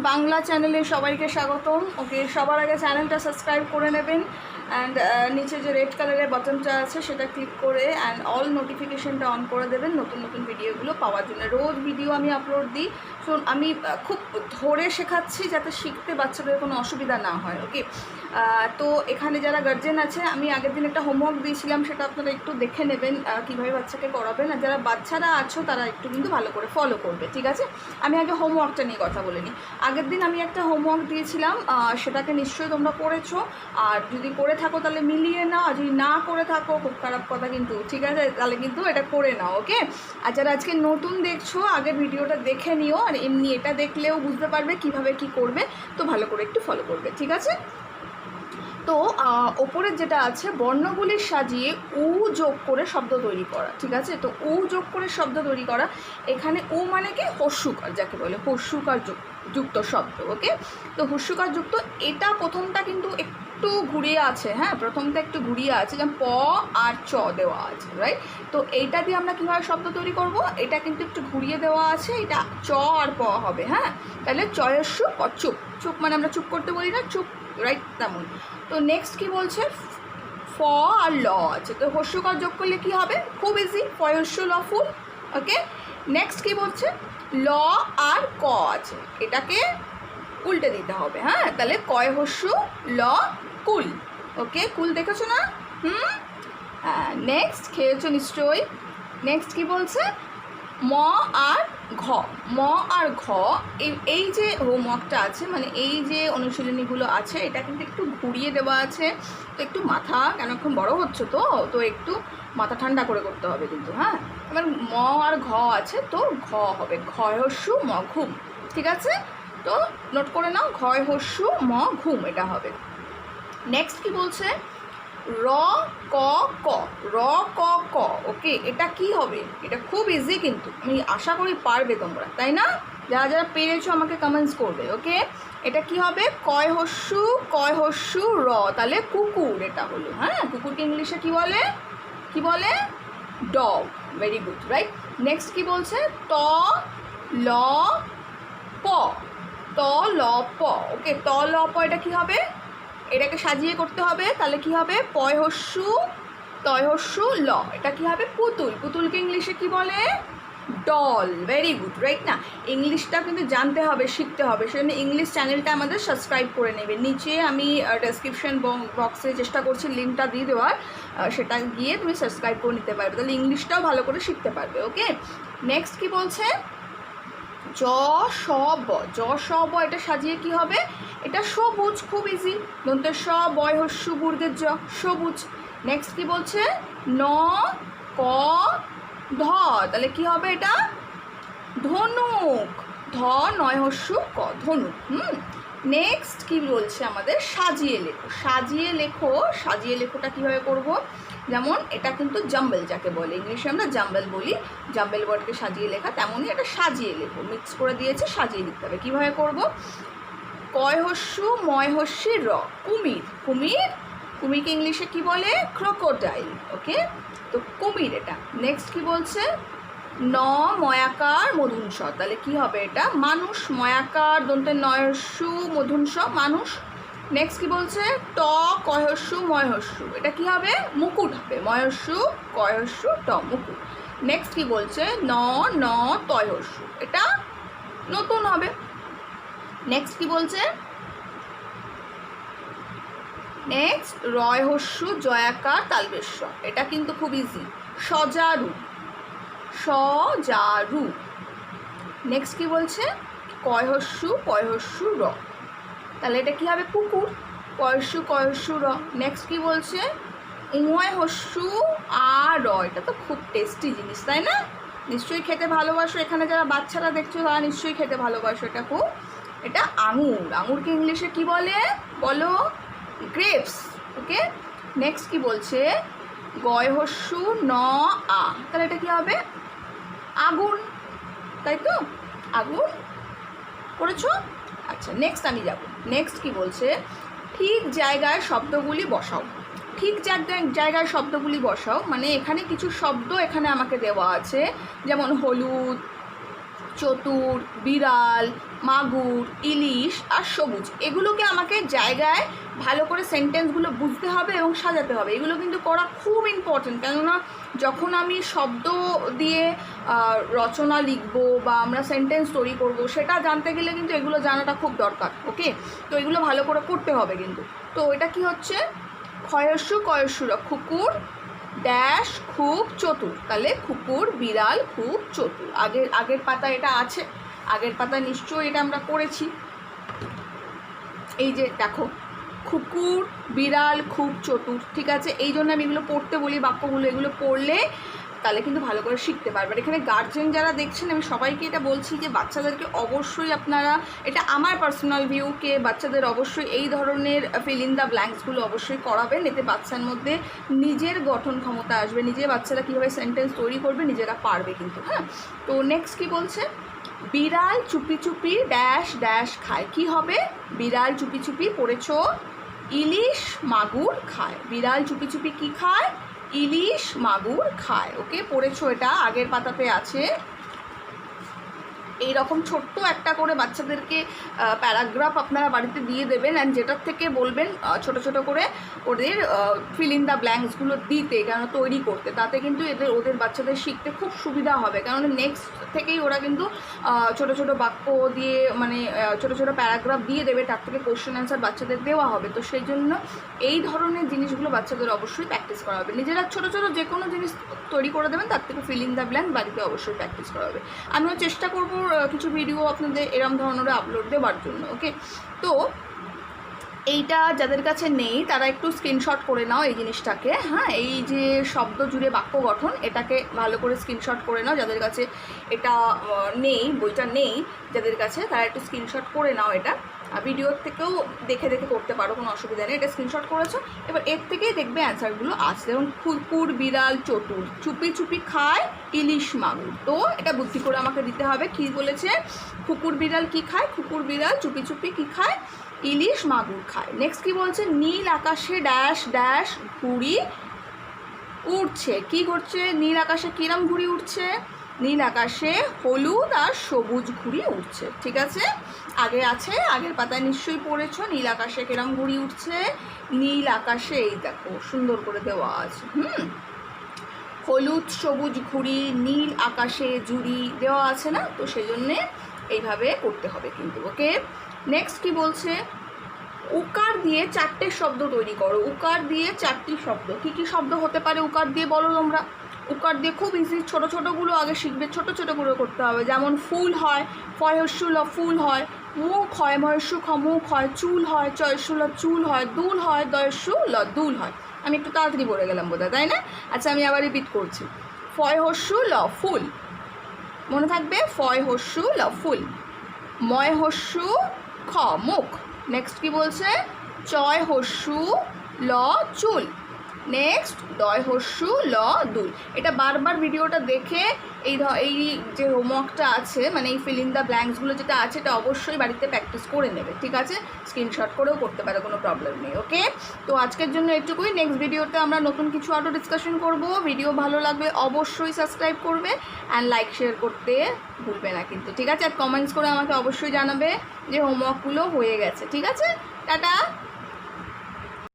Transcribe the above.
বাংলা চ্যানেলে সবাইকে স্বাগতম। ওকে, সবার আগে চ্যানেলটা সাবস্ক্রাইব করে নেবেন অ্যান্ড নিচে যে রেড কালারের বাটনটা আছে সেটা ক্লিক করে অ্যান্ড অল নোটিফিকেশনটা অন করে দেবেন নতুন নতুন ভিডিওগুলো পাওয়ার জন্য। রোজ ভিডিও আমি আপলোড দিই। সো আমি খুব ধরে শেখাচ্ছি যাতে শিখতে বাচ্চাদের কোনো অসুবিধা না হয়। ওকে, তো এখানে যারা গার্জেন আছে, আমি আগের দিন একটা হোমওয়ার্ক দিয়েছিলাম, সেটা আপনারা একটু দেখে নেবেন কীভাবে বাচ্চাকে করাবেন। আর যারা বাচ্চারা আছো তারা একটু কিন্তু ভালো করে ফলো করবে, ঠিক আছে? আমি আগে হোমওয়ার্কটা নিয়ে কথা বলে নিই। আগের দিন আমি একটা হোমওয়ার্ক দিয়েছিলাম, সেটাকে নিশ্চয়ই তোমরা করেছো। আর যদি করে থাকো তাহলে মিলিয়ে নাও, আর যদি না করে থাকো খুব খারাপ কথা কিন্তু, ঠিক আছে? তাহলে কিন্তু এটা করে নাও। ওকে, আর যারা আজকে নতুন দেখছো আগের ভিডিওটা দেখে নিও, আর এমনি এটা দেখলেও বুঝতে পারবে কিভাবে কি করবে। তো ভালো করে একটু ফলো করবে, ঠিক আছে? তো ওপরের যেটা আছে বর্ণগুলি সাজিয়ে উ যোগ করে শব্দ তৈরি করা, ঠিক আছে? তো উ যোগ করে শব্দ তৈরি করা, এখানে উ মানে কি হস্যুকার, যাকে বলে হস্যুকার যুক্ত শব্দ। ওকে, তো হস্যুকার যুক্ত এটা প্রথমটা কিন্তু একটু ঘুরিয়ে আছে, হ্যাঁ, প্রথমটা একটু ঘুরিয়ে আছে, যেমন প আর চ দেওয়া আছে, রাইট? তো এইটা দিয়ে আমরা কীভাবে শব্দ তৈরি করব, এটা কিন্তু একটু ঘুরিয়ে দেওয়া আছে, এটা চ আর প হবে, হ্যাঁ? তাহলে চয়স্যু প, চুপ। চুপ মানে আমরা চুপ করতে বলি না, চুপ, রাইট? তেমন। তো নেক্সট কি বলছে, ফ আর ল আছে, তো হস্যকার যোগ করলে কি হবে, খুব ইজি, ফয়স্যু ল ফুল। ওকে, নেক্সট কি বলছে, ল আর ক আছে, এটাকে উল্টে দিতে হবে, হ্যাঁ? তাহলে কয় হস্যু ল কুল। ওকে, কুল দেখেছো না? হ্যাঁ, নেক্সট খেয়েছো নিশ্চয়ই। নেক্সট কি বলছে, ম আর ঘ। ম আর ঘ, এই যে হোমওয়ার্কটা আছে, মানে এই যে অনুশীলনীগুলো আছে, এটা কিন্তু একটু ঘুরিয়ে দেওয়া আছে। তো একটু মাথা, কেন এখন বড় হচ্ছে তো একটু মাথা ঠান্ডা করে করতে হবে কিন্তু, হ্যাঁ? এবার ম আর ঘ আছে, তো ঘ হবে ঘয় হস্যু ম ঘুম, ঠিক আছে? তো নোট করে নাও, ঘয় হস্যু ম ঘুম, এটা হবে। নেক্সট কি বলছে, র ক ক, র ক ক। ওকে, এটা কি হবে, এটা খুব ইজি কিন্তু, আমি আশা করি পারবে তোমরা, তাই না? যারা যারা পেরেছো আমাকে কমেন্টস করবে। ওকে, এটা কি হবে, কয় হস্যু র, তাহলে কুকুর এটা হলো, হ্যাঁ? কুকুরকে ইংলিশে কি বলে, কি বলে, dog. Very good, right? Next কি বলছে, ত ল প, ত ল প। ওকে, ত ল প, এটা কি হবে, এটাকে সাজিয়ে করতে হবে, তাহলে কি হবে, পয় হস্যু তয় হস্যু ল, এটা কি হবে, পুতুল। পুতুলকে ইংলিশে কি বলে, ডল। Very good, right? না, ইংলিশটা কিন্তু জানতে হবে, শিখতে হবে, সেজন্য ইংলিশ চ্যানেলটা আমাদের সাবস্ক্রাইব করে নেবে। নিচে আমি ডেসক্রিপশন বক্সে চেষ্টা করছি লিঙ্কটা দিয়ে দেওয়ার, সেটা গিয়ে তুমি সাবস্ক্রাইব করে নিতে পারবে, তাহলে ইংলিশটাও ভালো করে শিখতে পারবে। ওকে, নেক্সট কি বলছে, জ স ব, জ স ব, এটা সাজিয়ে কি হবে, এটা সবুজ, খুব ইজি, দন্তের স, বয় হস্যু বর্গের জ, সবুজ। নেক্সট কি বলছে, ন ক ধ, তাহলে কি হবে, এটা ধনুক, ধ নয় হস্যু ক, ধনুক। নেক্সট কি বলছে আমাদের, সাজিয়ে লেখো। সাজিয়ে লেখো, সাজিয়ে লেখোটা কীভাবে করব, যেমন এটা কিন্তু জাম্বেল, যাকে বলে ইংলিশে আমরা জাম্বেল বলি, জাম্বেল ওয়ার্ডকে সাজিয়ে লেখা, তেমনই এটা সাজিয়ে লেখো, মিক্স করে দিয়েছে, সাজিয়ে লিখতে হবে। কীভাবে করব, কয় হস্যু ময় হস্যি র, কুমির। কুমির, কুমিরকে ইংলিশে কি বলে, ক্রোকোডাইল। ওকে, তো কুমির এটা। নেক্সট কি বলছে, ন ময়াকার মধুংস, তাহলে কি হবে, এটা মানুষ, ময়াকার দন্তের নয় হস্যু মধুংস, মানুষ। নেক্সট কি বলছে, ট কয় হস্যু ময় হস্যু, এটা কি হবে, মুকুট হবে, ময় হস্যু কয় হস্যু ট, মুকুট। নেক্সট কি বলছে, ন ন তয় হস্যু, এটা নতুন হবে। নেক্সট কি বলছে, নেক্সট রয় হস্যু জয়াকার তালবেশ্য, এটা কিন্তু খুব ইজি, সজারু, সজারু। নেক্সট কি বলছে, কয় হস্যু পয় হস্যু র, তাহলে এটা কি হবে, পুকুর, কয় হস্যু র। নেক্সট কি বলছে, উময় হস্যু আর র, এটা তো খুব টেস্টি জিনিস, তাই না? নিশ্চয়ই খেতে ভালোবাসো, এখানে যারা বাচ্চারা দেখছো তারা নিশ্চয়ই খেতে ভালোবাসো এটা খুব। এটা আঙুর, আঙুরকে ইংলিশে কি বলে, বলো, গ্রেপস। ওকে, নেক্সট কি বলছে, গয় হস্যু ন আ, তাহলে এটা কি হবে, আগুন, তাই তো, আগুন করেছো? আচ্ছা, নেক্সট আমি যাব। নেক্সট কি বলছে, ঠিক জায়গায় শব্দগুলি বসাও। ঠিক জায়গায় শব্দগুলি বসাও, মানে এখানে কিছু শব্দ এখানে আমাকে দেওয়া আছে, যেমন হলুদ, চতুর, বিড়াল, মাগুর, ইলিশ আর সবুজ, এগুলোকে আমাকে জায়গায় ভালো করে সেন্টেন্সগুলো বুঝতে হবে এবং সাজাতে হবে। এগুলো কিন্তু করা খুব ইম্পর্টেন্ট, কেননা যখন আমি শব্দ দিয়ে রচনা লিখবো বা আমরা সেন্টেন্স তৈরি করব, সেটা জানতে গেলে কিন্তু এগুলো জানাটা খুব দরকার। ওকে, তো এগুলো ভালো করে করতে হবে কিন্তু। তো এটা কি হচ্ছে, ক্ষয়স্য কয়স্যুরা, কুকুর ড্যাশ খুব চতুর, তাহলে কুকুর বিড়াল খুব চতুর। আগের পাতা এটা আছে, আগের পাতা নিশ্চয়ই এটা আমরা করেছি। এই যে দেখো, কুকুর বিড়াল খুব চতুর, ঠিক আছে। এই জন্য আমি এগুলো পড়তে বলি, বাক্যগুলো এগুলো পড়লে তাহলে কিন্তু ভালো করে শিখতে পারবে। এখানে গার্জেন যারা দেখছেন, আমি সবাইকে এটা বলছি যে বাচ্চাদেরকে অবশ্যই আপনারা, এটা আমার পার্সোনাল ভিউকে, বাচ্চাদের অবশ্যই এই ধরনের ফিল ইন দ্য ব্ল্যাঙ্কসগুলো অবশ্যই করাবেন। এতে বাচ্চার মধ্যে নিজের গঠন ক্ষমতা আসবে, নিজে বাচ্চারা কীভাবে সেন্টেন্স তৈরি করবে নিজেরা পারবে কিন্তু। হ্যাঁ, তো নেক্সট কি বলছে, বিড়াল চুপি চুপি ড্যাশ ড্যাশ খায়। কি হবে, বিড়াল চুপি চুপি পড়েছো, ইলিশ মাগুর খায়। বিড়াল চুপি চুপি কি খায়, ইলিশ মাগুর খায়। ওকে, পড়েছো, এটা আগের পাতাতে আছে। এইরকম ছোট্ট একটা করে বাচ্চাদেরকে প্যারাগ্রাফ আপনারা বাড়িতে দিয়ে দেবেন, অ্যান্ড যেটার থেকে বলবেন ছোট ছোট করে ওদের ফিল ইন দ্য ব্ল্যাঙ্কসগুলো দিতে, কেন তৈরি করতে, তাতে কিন্তু ওদের বাচ্চাদের শিখতে খুব সুবিধা হবে। কারণ নেক্সট থেকেই ওরা কিন্তু ছোট ছোট বাক্য দিয়ে, মানে ছোট ছোট প্যারাগ্রাফ দিয়ে দেবে, তার থেকে কোশ্চেন অ্যান্সার বাচ্চাদের দেওয়া হবে। তো সেই জন্য এই ধরনের জিনিসগুলো বাচ্চাদের অবশ্যই প্র্যাকটিস করা হবে। নিজেরা ছোট ছোট যে কোনো জিনিস তৈরি করে দেবেন, তার থেকে ফিল ইন দ্য ব্ল্যাঙ্ক বাড়িতে অবশ্যই প্র্যাকটিস করা হবে। আমিও চেষ্টা করবো কিছু ভিডিও আপনাদের এরম ধরনের আপলোড দেওয়ার জন্য। ওকে, তো এইটা যাদের কাছে নেই তারা একটু স্ক্রিনশট করে নাও এই জিনিসটাকে। হ্যাঁ, এই যে শব্দ জুড়ে বাক্য গঠন, এটাকে ভালো করে স্ক্রিনশট করে নাও। যাদের কাছে এটা নেই, বইটা নেই যাদের কাছে, তারা একটু স্ক্রিনশট করে নাও। এটা ভিডিওর থেকেও দেখে দেখে করতে পারো, কোনো অসুবিধা নেই। এটা স্ক্রিনশট করেছো, এবার এর থেকেই দেখবে অ্যান্সারগুলো আসছে। যেমন কুকুর বিড়াল চতুর, চুপি চুপি খায় ইলিশ মাগুর। তো এটা বুদ্ধি করে আমাকে দিতে হবে। কি বলেছে, কুকুর বিড়াল কি খায়, কুকুর বিড়াল চুপি চুপি কি খায়, ইলিশ মাগুর খায়। নেক্সট কি বলছে, নীল আকাশে ড্যাশ ড্যাশ ঘুড়ি উড়ছে। কি করছে, নীল আকাশে কিরম ঘুড়ি উঠছে, নীল আকাশে হলুদ আর সবুজ ঘুড়ি উঠছে। ঠিক আছে, আগে আছে, আগের পাতায় নিশ্চয়ই পড়েছো নীল আকাশে কিরম ঘুড়ি উঠছে। নীল আকাশে, এই দেখো সুন্দর করে দেওয়া আছে, হলুদ সবুজ ঘুড়ি, নীল আকাশে জুড়ি দেওয়া আছে না, তো সেই জন্যে এইভাবে করতে হবে কিন্তু। ওকে, নেক্সট কি বলছে, উকার দিয়ে 4টে শব্দ তৈরি করো। উকার দিয়ে 4টি শব্দ, কী কী শব্দ হতে পারে উকার দিয়ে বলো তোমরা। উকার দিয়ে খুব ইজি, ছোটো ছোটোগুলো আগে শিখবে, ছোটো ছোটোগুলো করতে হবে। যেমন ফুল হয়, ফয়স্য ল ফুল হয়, মুখ হয়, ময়স্য খ মুখ হয়, চুল হয়, চয়স্য ল চুল হয়, দুল হয়, দয়স্য ল দুল হয়। আমি একটু তাড়াতাড়ি বলে গেলাম বোধহয়, তাই না? আচ্ছা, আমি আবার রিপিট করছি, ফয়স্য ল ফুল, মনে থাকবে, ফয়স্য ল ফুল, ময়স্য খ মুখ। নেক্সট কি বলছে, চয় হস্যু ল চুল, নেক্সট দয় হস্যু ল দুল। এটা বারবার ভিডিওটা দেখে এই যে হোমওয়ার্কটা আছে, মানে এই ফিল ইন দ্য ব্ল্যাঙ্কসগুলো যেটা আছে, এটা অবশ্যই বাড়িতে প্র্যাকটিস করে নেবে। ঠিক আছে, স্ক্রিনশট করেও করতে পারে, কোনো প্রবলেম নেই। ওকে, তো আজকের জন্য এটুকুই। নেক্সট ভিডিওতে আমরা নতুন কিছু আরও ডিসকাশন করব। ভিডিও ভালো লাগলে অবশ্যই সাবস্ক্রাইব করবে, অ্যান্ড লাইক শেয়ার করতে ভুলবে না কিন্তু। ঠিক আছে, আর কমেন্টস করে আমাকে অবশ্যই জানাবে যে হোমওয়ার্কগুলো হয়ে গেছে। ঠিক আছে, টাটা।